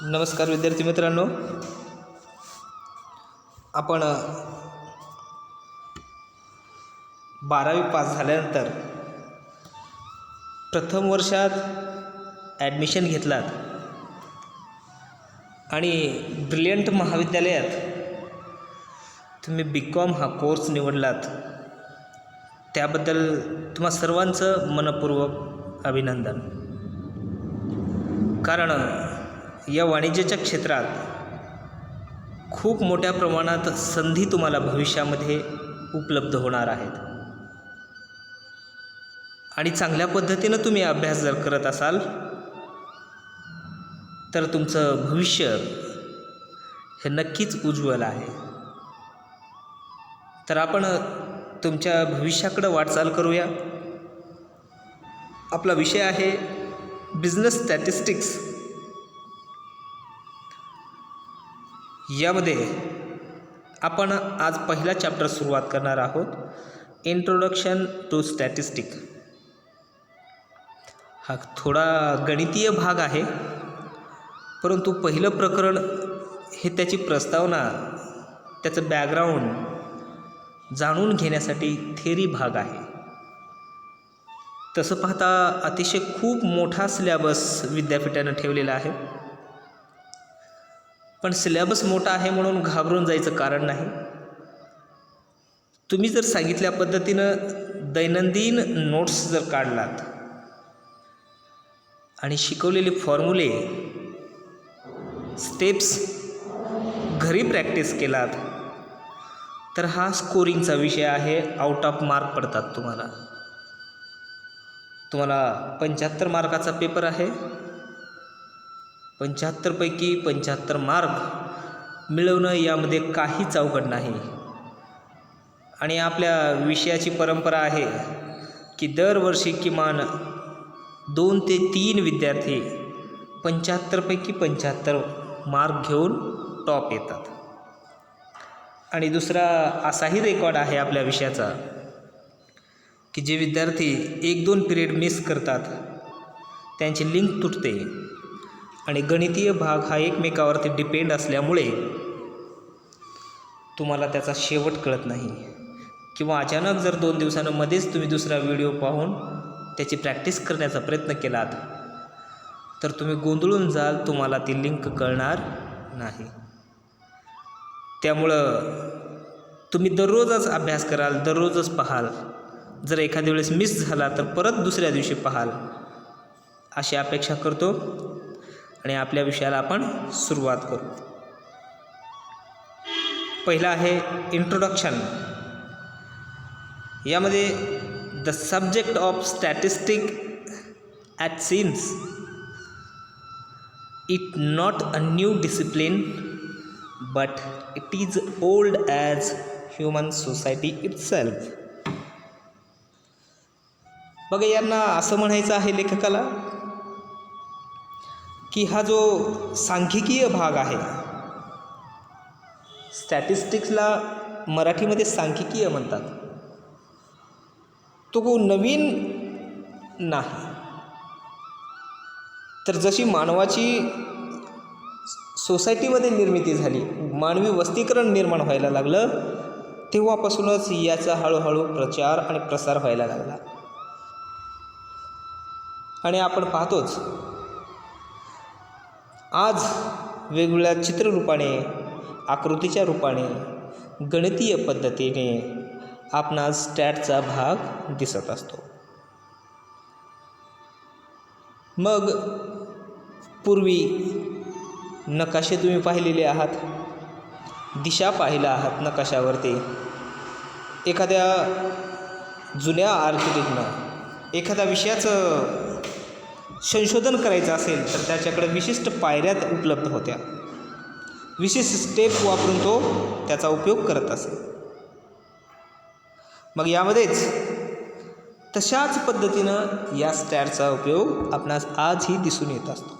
नमस्कार विद्यार्थी मित्रांनो, आपण 12वी पास झाल्यानंतर प्रथम वर्षात ॲडमिशन घेतलात आणि ब्रिलियंट महाविद्यालयात तुम्ही BCom हा कोर्स निवडलात, त्याबद्दल तुम्हा सर्वांचं मनपूर्वक अभिनंदन. कारण या वाणिज्याच्या क्षेत्रात खूप मोठ्या प्रमाणात संधी तुम्हाला भविष्यामध्ये उपलब्ध होणार आहेत आणि चांगल्या पद्धतीनं तुम्ही अभ्यास जर करत असाल तर तुमचं भविष्य हे नक्कीच उज्ज्वल आहे. तर आपण तुमच्या भविष्याकडे वाटचाल करूया. आपला विषय आहे बिझनेस स्टॅटिस्टिक्स. यामध्ये आपण आज पहिला चॅप्टर सुरुवात करणार आहोत, इंट्रोडक्शन टू स्टॅटिस्टिक. हा थोडा गणितीय भाग आहे, परंतु पहिलं प्रकरण हे त्याची प्रस्तावना, त्याचं बॅकग्राऊंड जाणून घेण्यासाठी थेरी भाग आहे. तसं पाहता अतिशय खूप मोठा सिलेबस विद्यापीठानं ठेवलेला आहे, पण सिलेबस मोठा आहे म्हणून घाबरून जायचं कारण नाही. तुम्ही जर सांगितल्या पद्धतीनं दैनंदिन नोट्स जर काढलात आणि शिकवलेले फॉर्म्युले, स्टेप्स घरी प्रॅक्टिस केलात तर हा स्कोरिंगचा विषय आहे. आउट ऑफ मार्क पडतात तुम्हाला. 75 मार्काचा पेपर आहे. 75 पैकी 75 मार्क मिळवणं यामध्ये काहीच अवघड नाही. आणि आपल्या विषयाची परंपरा आहे की दरवर्षी किमान 2 ते 3 विद्यार्थी 75 पैकी 75 मार्क घेऊन टॉप येतात. आणि दुसरा असाही रेकॉर्ड आहे आपल्या विषयाचा की जे विद्यार्थी 1-2 पिरियड मिस करतात त्यांची लिंक तुटते आणि गणितीय भाग हा एकमेकावरती डिपेंड असल्यामुळे तुम्हाला त्याचा शेवट कळत नाही, किंवा अचानक जर 2 दिवसांना मध्येच तुम्ही दुसरा व्हिडिओ पाहून त्याची प्रॅक्टिस करण्याचा प्रयत्न केलात तर तुम्ही गोंधळून जाल, तुम्हाला ती लिंक कळणार नाही. त्यामुळं तुम्ही दररोजच अभ्यास कराल, दररोजच पाहाल. जर एखाद्या वेळेस मिस झाला तर परत दुसऱ्या दिवशी पाहाल, अशी अपेक्षा करतो आणि आपल्या विषयाला आपण सुरुवात करू. पहिला आहे इंट्रोडक्शन. यामध्ये the subject of statistic at seems it not a new discipline but it is old as human society itself. बघा, यांना असं म्हणायचं आहे लेखकाला की हा जो सांख्यिकीय भाग आहे, स्टॅटिस्टिक्सला मराठीमध्ये सांख्यिकीय म्हणतात, तो नवीन नाही. तर जशी मानवाची सोसायटीमध्ये निर्मिती झाली, मानवी वस्तीकरण निर्माण व्हायला लागलं, तेव्हापासूनच याचा हळूहळू प्रचार आणि प्रसार व्हायला लागला. आणि आपण पाहतोच आज वेगवेगळ्या चित्ररूपाने, आकृतीच्या रूपाने, गणितीय पद्धतीने आपणास स्टॅटचा भाग दिसत असतो. मग पूर्वी नकाशे तुम्ही पाहिलेले आहात, दिशा पाहिल्या आहात नकाशावरती. एखाद्या जुन्या आर्किटेक्टनं एखाद्या विषयाचं संशोधन करायचं असेल तर त्याच्याकडे विशिष्ट पायऱ्या उपलब्ध होत्या, विशिष्ट स्टेप वापरून तो त्याचा उपयोग करत असे. मग यामध्येच तशाच पद्धतीनं या स्टॅटचा उपयोग आपणास आजही दिसून येत असतो.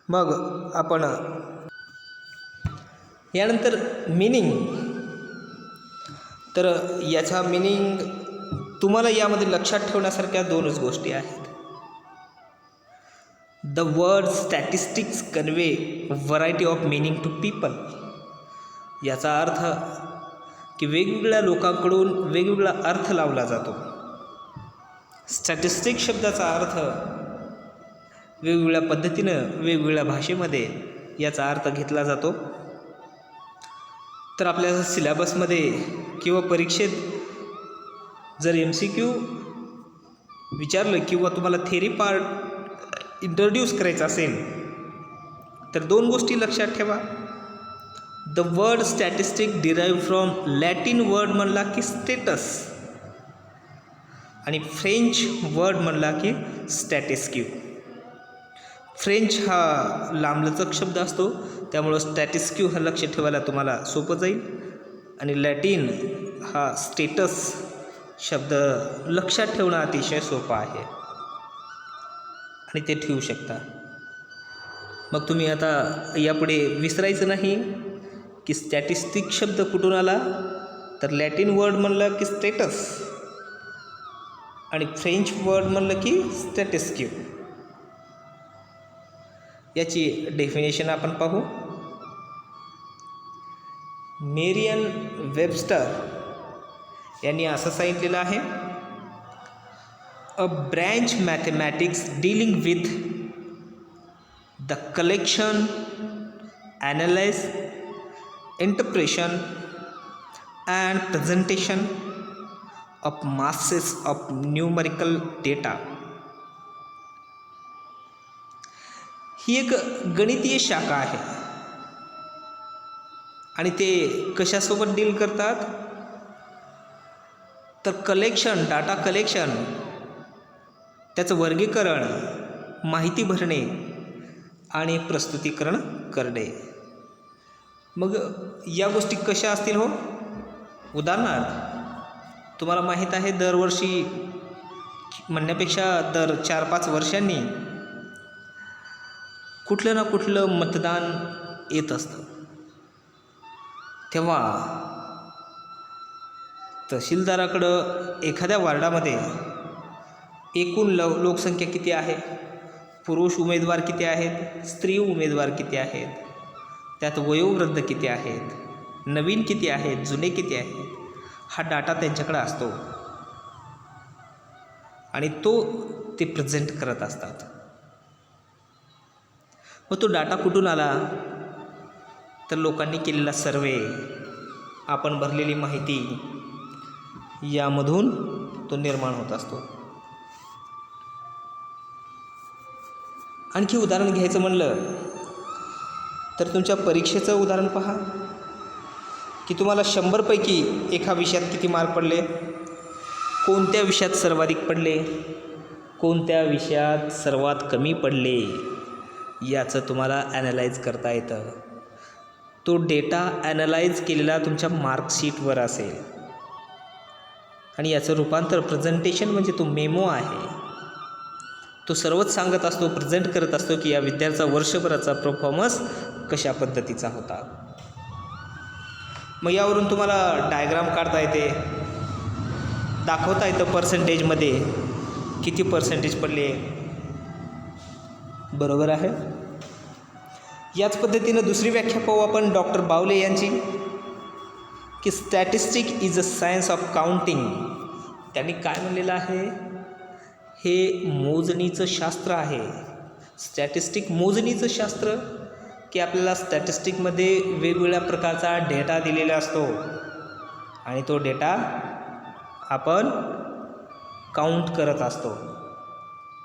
मग आपण यानंतर मीनिंग. तर याचा मीनिंग तुम्हाला यामध्ये लक्षात ठेवण्यासारख्या दोनच गोष्टी आहेत. The word statistics convey variety of meaning to people. याचा अर्थ की वेगवेगळ्या लोकांकडून वेगवेगळा अर्थ लावला जातो. स्टॅटिस्टिक शब्दाचा अर्थ वेगवेगळ्या पद्धतीनं वेगवेगळ्या भाषेमध्ये याचा अर्थ घेतला जातो. तर आपल्या सिलेबसमध्ये किंवा परीक्षेत जर MCQ विचारलं किंवा तुम्हाला थेरी पार्ट इंट्रोड्यूस करायचा असेल तर दोन गोष्टी लक्षात ठेवा. The word statistic derive from Latin word म्हणला की स्टेटस आणि फ्रेंच वर्ड म्हणला की स्टॅटिस्क्यू. फ्रेंच हा लांबलचक शब्द असतो, त्यामुळं स्टॅटिस्क्यू हा लक्ष ठेवायला तुम्हाला सोपं जाईल. आणि लॅटिन हा स्टेटस शब्द लक्षात ठेवणं अतिशय सोपं आहे आणि ते ठेवू शकता. मग तुम्ही आता यापुढे विसरायचं नाही की स्टॅटिस्टिक शब्द कुठून आला. तर लॅटिन वर्ड म्हणलं की स्टेटस आणि फ्रेंच वर्ड म्हणलं की स्टॅटिस्क्यू. याची डेफिनेशन आपण पाहू. मेरियन वेबस्टर यांनी असं सांगितलेलं आहे, a branch mathematics dealing with the collection, analyze, interpretation and presentation of masses of numerical data. ही एक गणितीय शाखा आहे आणि ते कशासोबत डील करतात. तर कलेक्शन, डाटा कलेक्शन, त्याचं वर्गीकरण, माहिती भरणे आणि प्रस्तुतीकरण करणे. मग या गोष्टी कशा असतील हो. उदाहरणार्थ तुम्हाला माहीत आहे दरवर्षी म्हणण्यापेक्षा दर 4-5 वर्षांनी कुठलं ना कुठलं मतदान येत असतं. तेव्हा तहसीलदाराकडं एखाद्या वार्डामध्ये एकूण लोकसंख्या किती आहे, पुरुष उमेदवार किती आहेत, स्त्री उमेदवार किती आहेत, त्यात वयोवृद्ध किती आहेत, नवीन किती आहेत, जुने किती आहेत, हा डाटा त्यांच्याकडे असतो आणि तो ते प्रेझेंट करत असतात. मग तो डाटा कुठून आला. तर लोकांनी केलेला सर्वे, आपण भरलेली माहिती, यामधून तो निर्माण होत असतो. आणखी उदाहरण घ्यायचं म्हणलं तर तुमच्या परीक्षेचं उदाहरण पहा की तुम्हाला 100 पैकी एका विषयात किती मार्क पडले, कोणत्या विषयात सर्वाधिक पडले, कोणत्या विषयात सर्वात कमी पडले, याचं तुम्हाला ॲनालाइज करता येतं. तो डेटा ॲनालाइज केलेला तुमच्या मार्कशीटवर असेल आणि याचं रूपांतर प्रेझेंटेशन म्हणजे तो मेमो आहे, तो सर्वच सांगत असतो, प्रेझेंट करत असतो की या विद्यार्थ्याचा वर्षभराचा परफॉर्मन्स कशा पद्धतीचा होता. मग यावरून तुम्हाला डायग्राम काढता येते, दाखवता येतं पर्सेंटेजमध्ये किती पर्सेंटेज पडले. बरोबर आहे. याच पद्धतीनं दुसरी व्याख्या पाहू आपण डॉक्टर बावले यांची की statistic is a science of counting. त्यांनी काय म्हणलेलं आहे, हे मोजणीचं शास्त्र आहे. स्टॅटिस्टिक मोजणीचं शास्त्र की आपल्याला स्टॅटिस्टिकमध्ये वेगवेगळ्या प्रकारचा डेटा दिलेला असतो आणि तो डेटा आपण काउंट करत असतो.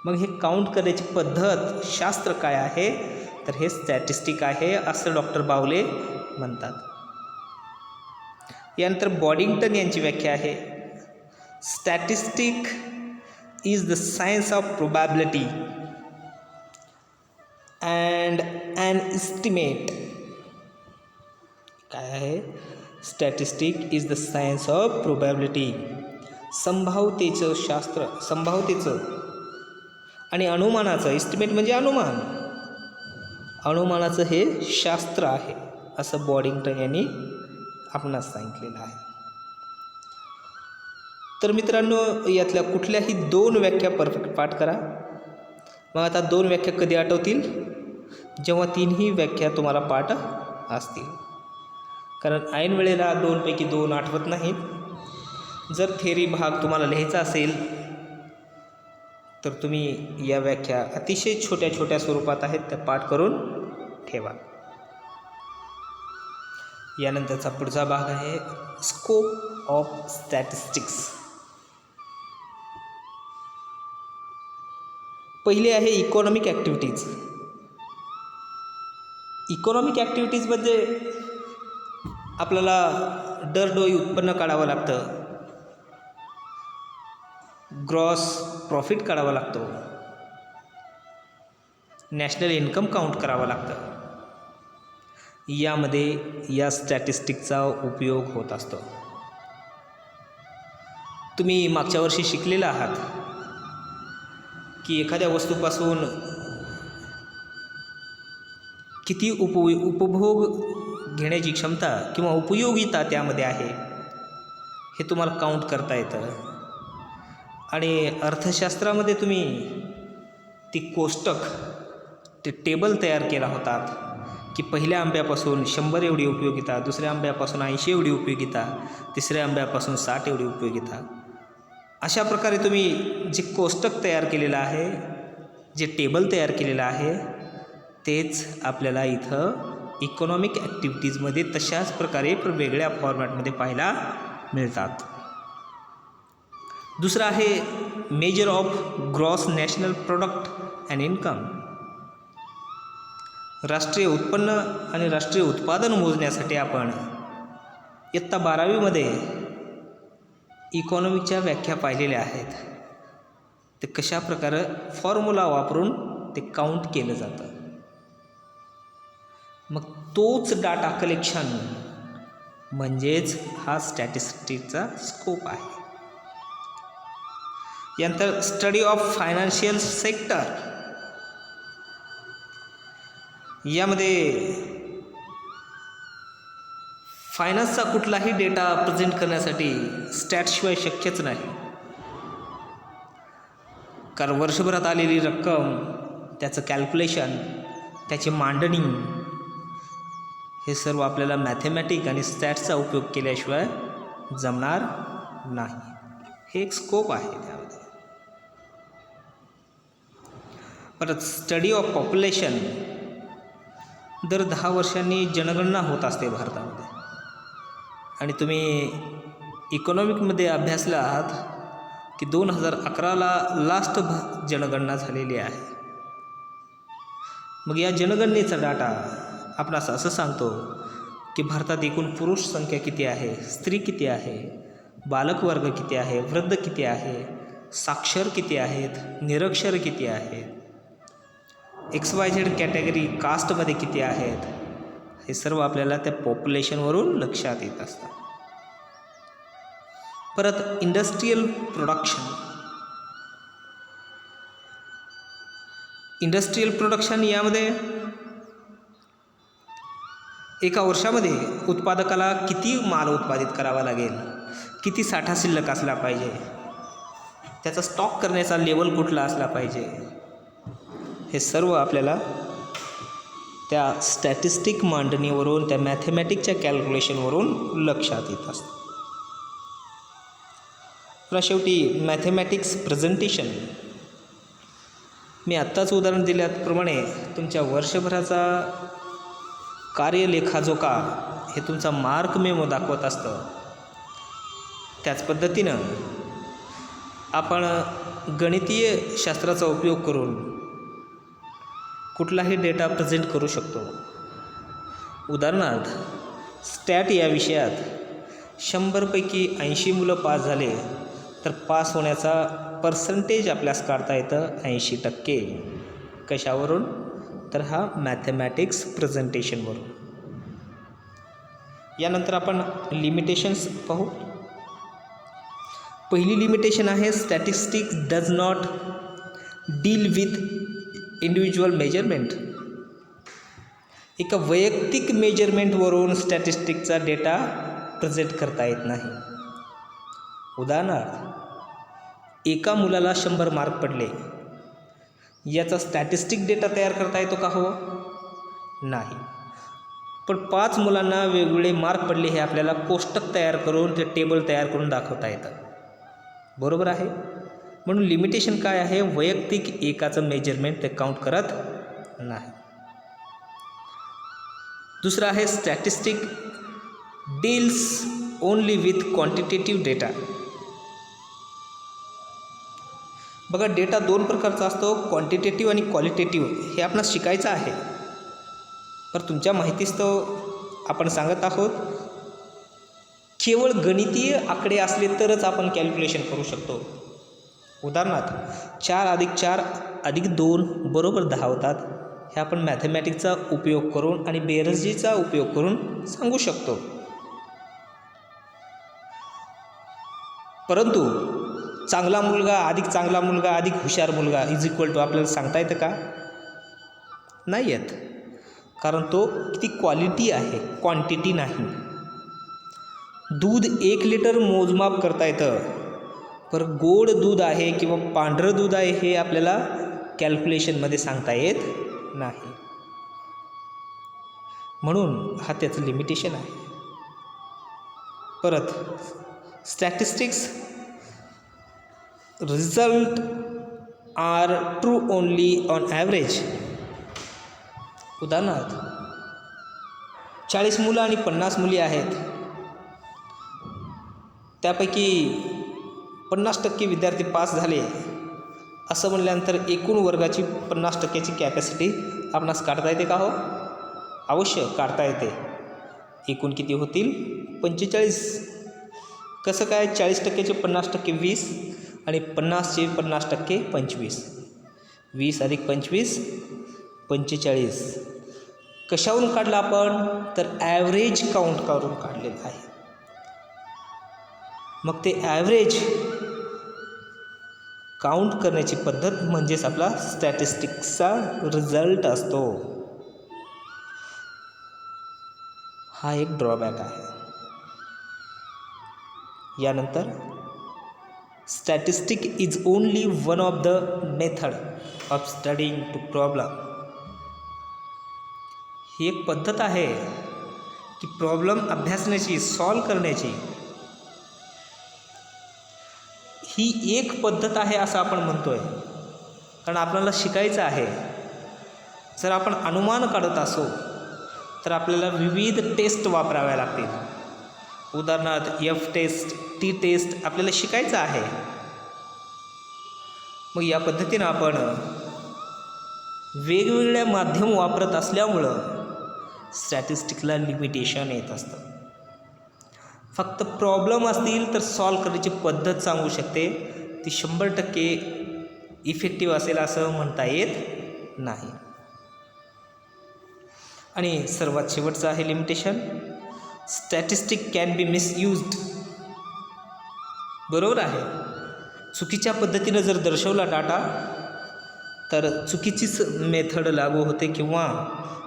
मग हे काउंट करायची पद्धत, शास्त्र काय आहे, तर हे स्टॅटिस्टिक आहे असं डॉक्टर बावले म्हणतात. यानंतर बॉडिंग्टन यांची व्याख्या आहे, statistic is the science of probability and an estimate. काय आहे, statistic is the science of probability, संभाव्यतेचं शास्त्र, संभाव्यतेचं आणि अनुमानाचं, एस्टिमेट म्हणजे अनुमान, अनुमानाचं हे शास्त्र आहे असं बॉडिंग्टन यांनी आपणास सांगितलेलं आहे. तर मित्रांनो, यातल्या कुठल्याही 2 व्याख्या परफेक्ट पाठ करा. मग आता 2 व्याख्या कधी आठवतील? जेव्हा 3ही व्याख्या तुम्हाला पाठ असतील. कारण ऐन वेळेला 2 पैकी 2 आठवत नाहीत. जर थेरी भाग तुम्हाला लिहायचा असेल तर तुम्ही या व्याख्या अतिशय छोट्या छोट्या स्वरूपात आहेत त्या पाठ करून ठेवा. यानंतरचा पुढचा भाग आहे स्कोप ऑफ स्टॅटिस्टिक्स. पहिली आहे इकॉनॉमिक ॲक्टिव्हिटीज. इकॉनॉमिक ॲक्टिव्हिटीज म्हणजे आपल्याला दरडोई उत्पन्न काढावं लागतं, ग्रॉस प्रॉफिट काढावा लागतो, नॅशनल इन्कम काउंट करावं लागतं. यामध्ये या स्टॅटिस्टिकचा उपयोग होत असतो. तुम्ही मागच्या वर्षी शिकलेला आहात की एखाद्या वस्तूपासून किती उपभोग घेण्याची क्षमता किंवा उपयोगिता त्यामध्ये आहे हे तुम्हाला काउंट करता येतं. आणि अर्थशास्त्रामध्ये तुम्ही ती कोष्टक, ते टेबल तयार केला होतात की पहिल्या आंब्यापासून 100 एवढी उपयोगिता, दुसऱ्या आंब्यापासून 80 एवढी उपयोगिता, तिसऱ्या आंब्यापासून 60 एवढी उपयोगिता. अशा प्रकारे तुम्ही जे कोष्टक तयार केलेलं आहे, जे टेबल तयार केलेलं आहे, तेच आपल्याला इथं इकॉनॉमिक ॲक्टिव्हिटीजमध्ये तशाच प्रकारे वेगळ्या फॉर्मॅटमध्ये पाहायला मिळतात. दुसरं आहे measure of gross national product and income. राष्ट्रीय उत्पन्न आणि राष्ट्रीय उत्पादन मोजण्यासाठी आपण इयत्ता 12वीमध्ये इकॉनॉमिकच्या व्याख्या पाहिलेल्या आहेत. ते कशा प्रकारे फॉर्म्युला वापरून ते काउंट केलं जातं. मग तोच डाटा कलेक्शन म्हणजेच हा स्टॅटिस्टिक्सचा स्कोप आहे. यानंतर स्टडी ऑफ फायनान्शियल सेक्टर. यामध्ये फायनान्सचा कुठलाही डेटा प्रेझेंट करण्यासाठी स्टॅटशिवाय शक्यच नाही. कारण वर्षभरात आलेली रक्कम, त्याचं कॅल्क्युलेशन, त्याची मांडणी, हे सर्व आपल्याला मॅथमॅटिक आणि स्टॅट्सचा उपयोग केल्याशिवाय जमणार नाही. हे एक स्कोप आहे त्यामध्ये. परत स्टडी ऑफ पॉप्युलेशन. दर 10 वर्षांनी जनगणना होत असते भारतामध्ये. आणि तुम्ही इकॉनॉमिकमध्ये अभ्यासला आहात की 2011ला लास्ट जनगणना झालेली आहे. मग या जनगणनेचा डाटा आपणास असं सांगतो की भारतात एकूण पुरुष संख्या किती आहे, स्त्री किती आहे, बालक वर्ग किती आहे, वृद्ध किती आहे, साक्षर किती आहेत, निरक्षर किती आहेत, XYZ कॅटेगरी कास्टमध्ये किती आहेत, हे सर्व आपल्याला त्या पॉप्युलेशनवरून लक्षात येत असतं. परत इंडस्ट्रीयल प्रोडक्शन. इंडस्ट्रीयल प्रोडक्शन यामध्ये एका वर्षामध्ये उत्पादकाला किती माल उत्पादित करावा लागेल, किती साठा शिल्लक असला पाहिजे, त्याचा स्टॉक करण्याचा लेवल कुठला असला पाहिजे, हे सर्व आपल्याला त्या स्टॅटिस्टिक मांडणीवरून, त्या मॅथमॅटिकच्या कॅल्क्युलेशनवरून लक्षात येत असतं. तर शेवटी मॅथमॅटिक्स प्रेझेंटेशन. मी आत्ताच उदाहरण दिल्याप्रमाणे तुमच्या वर्षभराचा कार्यलेखाजोखा हे तुमचा मार्क मेमो दाखवत असतं. त्याच पद्धतीनं आपण गणितीय शास्त्राचा उपयोग करून कुठलाही डेटा प्रेझेंट करू शकतो. उदाहरणार्थ स्टॅट या विषयात 100 पैकी 80 मुलं पास झाले तर पास होण्याचा पर्सेंटेज आपल्यास काढता येतं 80%. कशावरून? तर हा मॅथमॅटिक्स प्रेझेंटेशनवरून. यानंतर आपण लिमिटेशन्स पाहू. पहिली लिमिटेशन आहे statistics does not deal with individual measurement. एका वैयक्तिक मेजरमेंटवरून स्टॅटिस्टिक्सचा डेटा प्रेझेंट करता येत नाही. उदाहरणार्थ एका मुलाला 100 मार्क पडले, याचा स्टॅटिस्टिक डेटा तयार करता येतो का? हो, नाही. पण 5 मुलांना वेगवेगळे मार्क पडले हे आपल्याला कोष्टक तयार करून ते टेबल तयार करून दाखवता येतं. बरोबर आहे. म्हणून लिमिटेशन काय आहे? वैयक्तिक एकाचं मेजरमेंट ते काउंट करत नाही. दुसरं आहे statistic deals only with quantitative data. बघा, डेटा 2 प्रकारचा असतो, क्वांटिटेटिव्ह आणि क्वालिटेटिव्ह. हे आपणास शिकायचं आहे. पण तुमच्या माहितीस्तव आपण सांगत आहोत, केवळ गणितीय आकडे असले तरच आपण कॅल्क्युलेशन करू शकतो. उदाहरणार्थ 4 + 4 + 2 = 10 होतात. हे आपण मॅथमॅटिक्सचा उपयोग करून आणि बेरजेचा उपयोग करून सांगू शकतो. परंतु चांगला मुलगा अधिक चांगला मुलगा अधिक हुशार मुलगा = आपल्याला सांगता येतं का? नाही येत. कारण तो किती क्वालिटी आहे, क्वांटिटी नाही. दूध 1 लिटर मोजमाप करता येतं, पर गोड दूध आहे किंवा पांढरं दूध आहे हे आपल्याला कॅल्क्युलेशनमध्ये सांगता येत नाही. म्हणून हा त्याचं लिमिटेशन आहे. परत statistics result are true only on average. उदाहरणार्थ 40 मुलं आणि 50 मुली आहेत, त्यापैकी 50% विद्यार्थी पास झाले असं म्हणल्यानंतर एकूण वर्गाची 50%ची कॅपॅसिटी आपणास काढता येते का? हो, अवश्य काढता येते. एकूण किती होतील? 45. कसं काय? 40%चे 50% 20 आणि 50चे 50% 25. 20 + 25 45. कशावरून काढलं आपण? तर ॲव्हरेज काउंट करून काढलेलं आहे. मग ते ॲव्हरेज काउंट करण्याची पद्धत म्हणजेच आपला स्टॅटिस्टिक्सचा रिझल्ट असतो. हा एक ड्रॉबॅक आहे. यानंतर statistic is only one of the method of studying to problem. ही एक पद्धत आहे की प्रॉब्लेम अभ्यासण्याची, सॉल्व करण्याची. ही एक पद्धत आहे असं आपण म्हणतोय, कारण आपल्याला शिकायचं आहे. जर आपण अनुमान काढत असो तर आपल्याला विविध टेस्ट वापराव्या लागतील. उदाहरणार्थ F टेस्ट, T टेस्ट आपल्याला शिकायचं आहे. मग या पद्धतीनं आपण वेगवेगळ्या माध्यम वापरत असल्यामुळं स्टॅटिस्टिकला लिमिटेशन येत असतं. फक्त प्रॉब्लेम असतील तर सॉल्व करण्याची पद्धत सांगू शकते, ती 100% इफेक्टिव्ह असेल असं म्हणता येत नाही. आणि सर्वात शेवटचं आहे limitation, statistic can be misused. बरोबर आहे. चुकीच्या पद्धतीनं जर दर्शवला डाटा तर चुकीचीच मेथड लागू होते किंवा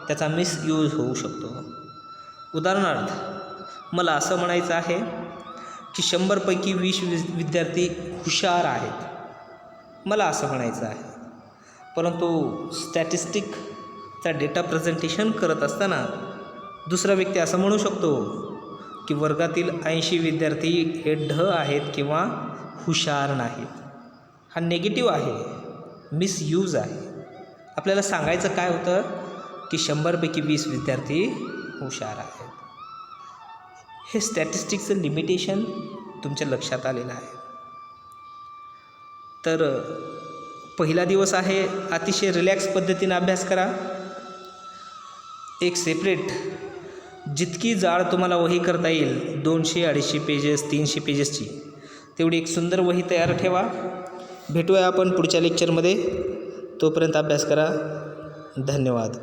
त्याचा मिसयूज होऊ शकतो. उदाहरणार्थ मला असं म्हणायचं आहे की 100 पैकी 20 विद्यार्थी हुशार आहेत, मला असं म्हणायचं आहे. परंतु स्टॅटिस्टिकचा डेटा प्रेझेंटेशन करत असताना दुसरा व्यक्ती असं म्हणू शकतो की वर्गातील 80 विद्यार्थी हे ढ आहेत किंवा हुशार नाहीत. हा निगेटिव्ह आहे, मिसयूज आहे. आपल्याला सांगायचं काय होतं की 100 पैकी 20 विद्यार्थी हुशार आहेत. हे स्टॅटिस्टिक्सचं लिमिटेशन तुमच्या लक्षात आलेलं आहे. तर पहिला दिवस आहे, अतिशय रिलॅक्स पद्धतीने अभ्यास करा. एक सेपरेट जितकी जाड तुम्हाला वही करता येईल, 200-250 पेजेस 300 पेजेसची, तेवढी एक सुंदर वही तयार ठेवा. भेटूया आपण पुढच्या लेक्चरमध्ये. तोपर्यंत अभ्यास करा. धन्यवाद.